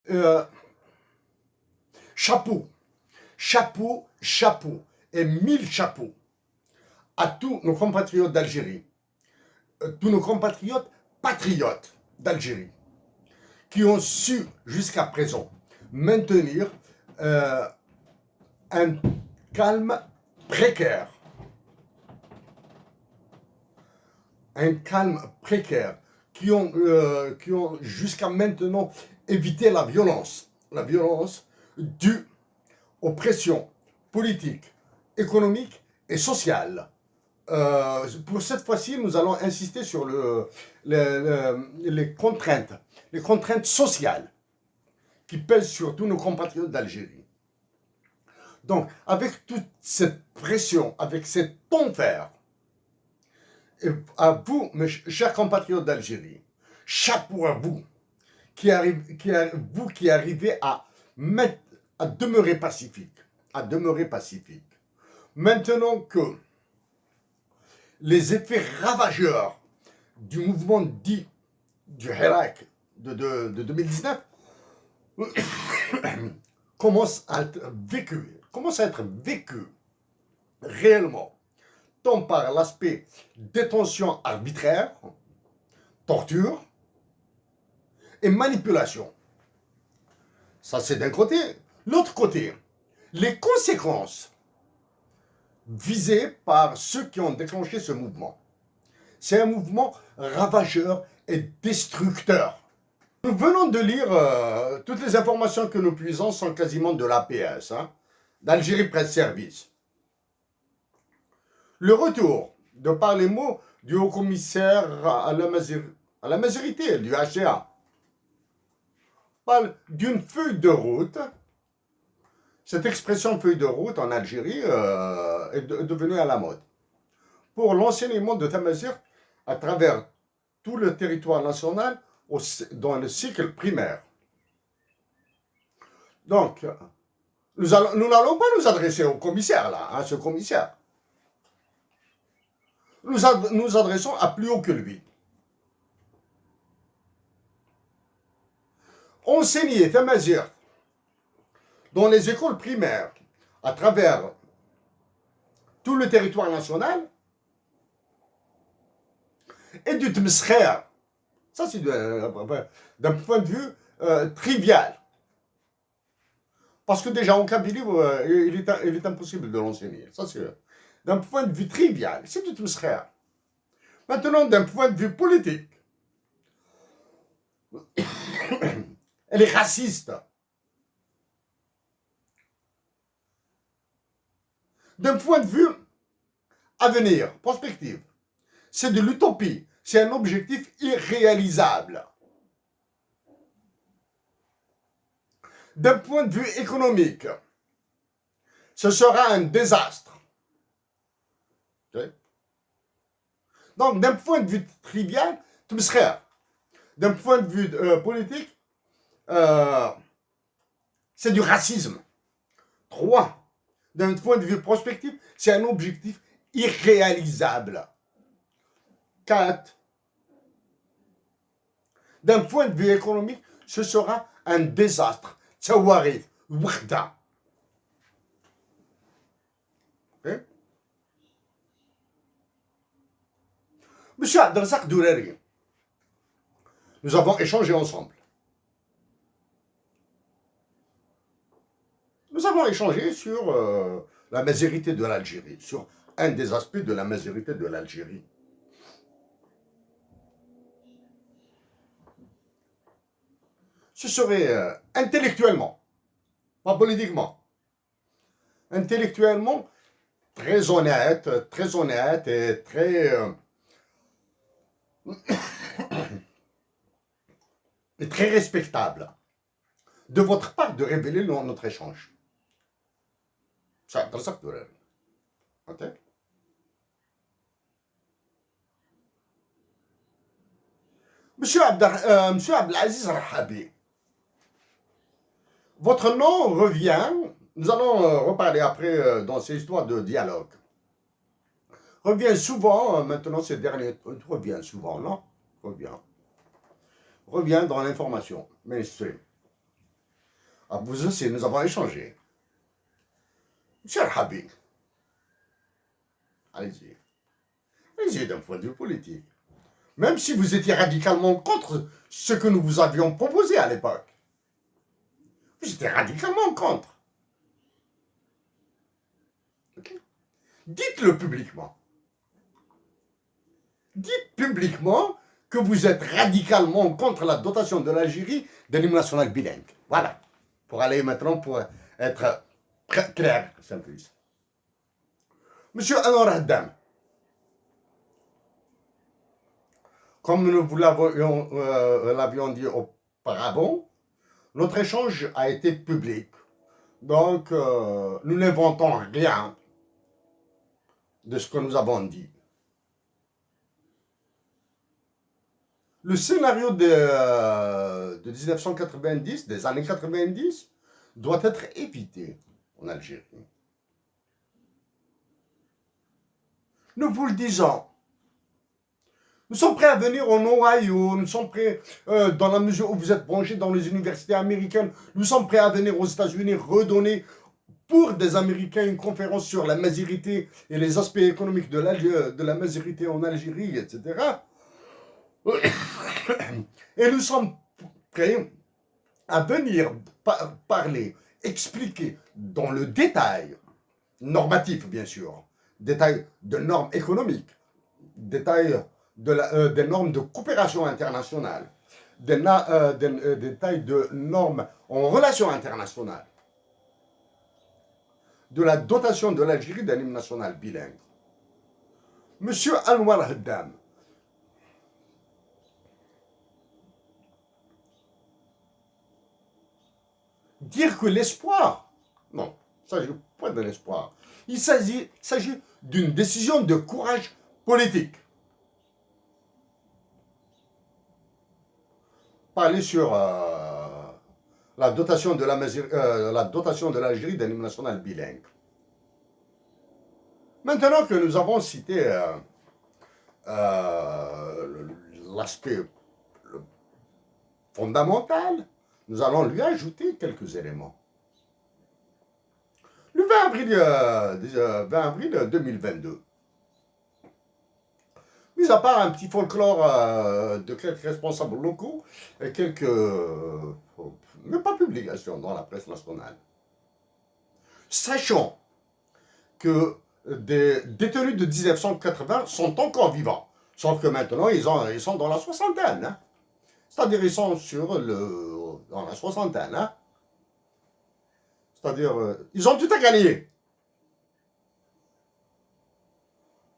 euh, chapeau, chapeau, chapeau, et 1000 chapeaux à tous nos compatriotes d'Algérie, tous nos compatriotes patriotes d'Algérie, qui ont su jusqu'à présent maintenir un calme précaire. Un calme précaire, qui ont jusqu'à maintenant évité la violence due aux pressions politiques, économiques et sociales. Pour cette fois-ci, nous allons insister sur les contraintes sociales qui pèsent sur tous nos compatriotes d'Algérie. Donc, avec toute cette pression, avec cet enfer, et à vous, mes chers compatriotes d'Algérie, chapeau à vous qui arrivez à demeurer pacifique, Maintenant que les effets ravageurs du mouvement dit du Hirak de 2019 commencent à être vécus réellement, tant par l'aspect détention arbitraire, torture et manipulation. Ça, c'est d'un côté. L'autre côté, les conséquences visées par ceux qui ont déclenché ce mouvement. C'est un mouvement ravageur et destructeur. Nous venons de lire toutes les informations que nous puisons sont quasiment de l'APS, d'Algérie Presse Service. Le retour, de par les mots du haut-commissaire à la majorité du HCA, parle d'une feuille de route. Cette expression feuille de route en Algérie est devenue à la mode pour l'enseignement de Tamazight à travers tout le territoire national dans le cycle primaire. Donc, nous n'allons pas nous adresser au commissaire, là, ce commissaire. Nous adressons à plus haut que lui. Enseigner Tamazight dans les écoles primaires à travers tout le territoire national et du tmeskhir. Ça, c'est d'un point de vue trivial. Parce que déjà, en Kabylie, il est impossible de l'enseigner. Ça, c'est d'un point de vue trivial. C'est du tmeskhir. Maintenant, d'un point de vue politique, elle est raciste. D'un point de vue avenir, prospective, c'est de l'utopie. C'est un objectif irréalisable. D'un point de vue économique, ce sera un désastre. Okay? Donc, d'un point de vue trivial, d'un point de vue politique, c'est du racisme. 3. D'un point de vue prospectif, c'est un objectif irréalisable. 4. D'un point de vue économique, ce sera un désastre. Tsawarith, Wkhda. Okay? Monsieur Abdelrazak Dourari, nous avons échangé ensemble. Nous avons échangé sur la majorité de l'Algérie, sur un des aspects de la majorité de l'Algérie. Ce serait intellectuellement, pas politiquement, intellectuellement très honnête et très respectable de votre part de révéler notre échange. Ça, dans ça, ok? Monsieur Abdelaziz Rahabi, votre nom revient, nous allons reparler après dans ces histoires de dialogue, revient souvent, maintenant ces derniers, revient souvent, non? Revient dans l'information mainstream. Ah, vous aussi, nous avons échangé. Monsieur Habib, allez-y. Allez-y d'un point de vue politique. Même si vous étiez radicalement contre ce que nous vous avions proposé à l'époque. Vous étiez radicalement contre. Okay. Dites-le publiquement. Dites publiquement que vous êtes radicalement contre la dotation de l'Algérie d'un hymne national bilingue. Voilà. Pour aller maintenant, pour être clair, simpliste. Monsieur Anwar Haddam, comme nous vous l'avions dit auparavant, notre échange a été public. Donc, nous n'inventons rien de ce que nous avons dit. Le scénario de 1990, des années 90, doit être évité en Algérie. Nous vous le disons. Nous sommes prêts à venir en Ohio, nous sommes prêts, dans la mesure où vous êtes branchés dans les universités américaines, nous sommes prêts à venir aux États-Unis redonner pour des Américains une conférence sur la mazirité et les aspects économiques de la mazirité en Algérie, etc. Et nous sommes prêts à venir parler, expliquer dans le détail, normatif bien sûr, détail de normes économiques, détail des normes de coopération internationale, détail de normes en relations internationales, de la dotation de l'Algérie d'un hymne national bilingue. Monsieur Anwar Haddam, dire que l'espoir, non, il ne s'agit pas de l'espoir, il s'agit d'une décision de courage politique. Parler sur la dotation de l'Algérie d'un hymne national bilingue. Maintenant que nous avons cité l'aspect fondamental, nous allons lui ajouter quelques éléments. Le 20 avril 2022, mis à part un petit folklore de quelques responsables locaux et quelques, mais pas publications dans la presse nationale, sachant que des détenus de 1980 sont encore vivants, sauf que maintenant ils sont dans la soixantaine. Hein. C'est-à-dire ils sont dans la soixantaine. Hein. C'est-à-dire ils ont tout à gagner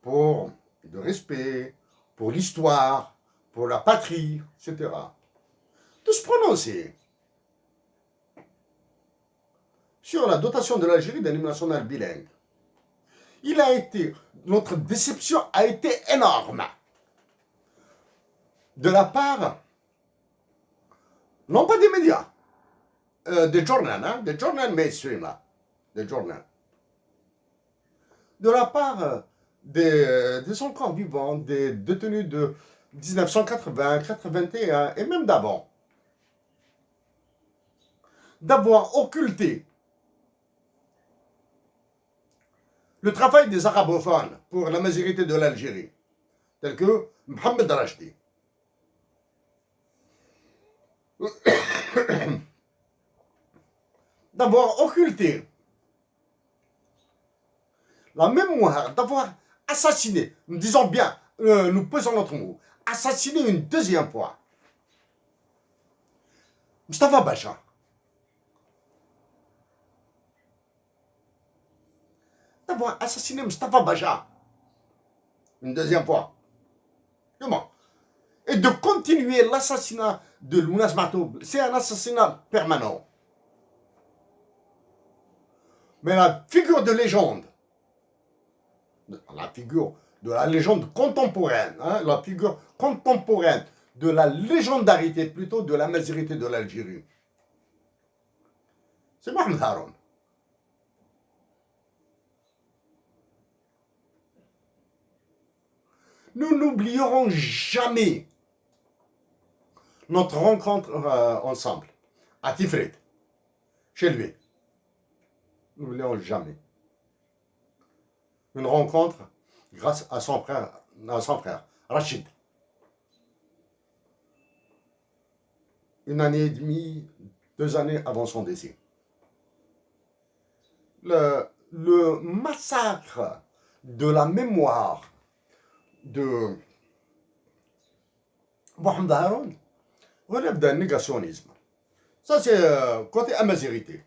pour le respect, pour l'histoire, pour la patrie, etc. De se prononcer sur la dotation de l'Algérie d'un hymne national bilingue. Notre déception a été énorme de la part, non pas des médias, des journaux, hein, des journaux mainstream, là, des journaux, de la part des encore vivants, des détenus de 1980, 81 et même d'avant, d'avoir occulté le travail des arabophones pour la majorité de l'Algérie, tel que Mohamed Rachdi. D'avoir occulté la mémoire, d'avoir assassiné, nous disons bien, nous pesons notre mot, assassiné une deuxième fois Mustafa Bacha. D'avoir assassiné Mustafa Bacha une deuxième fois. Comment? Et de continuer l'assassinat de Lounas Matoub. C'est un assassinat permanent. Mais la figure de légende, la figure de la légende contemporaine, hein, la figure contemporaine de la légendarité plutôt de la majorité de l'Algérie, c'est Mohamed Haroun. Nous n'oublierons jamais notre rencontre ensemble à Tifrit. chez lui. N'oublions jamais. Une rencontre grâce à son frère, Rachid. Une année et demie, 2 années avant son décès. Le massacre de la mémoire de Mohamed Haroun relève d'un négationnisme. Ça, c'est côté amazérité.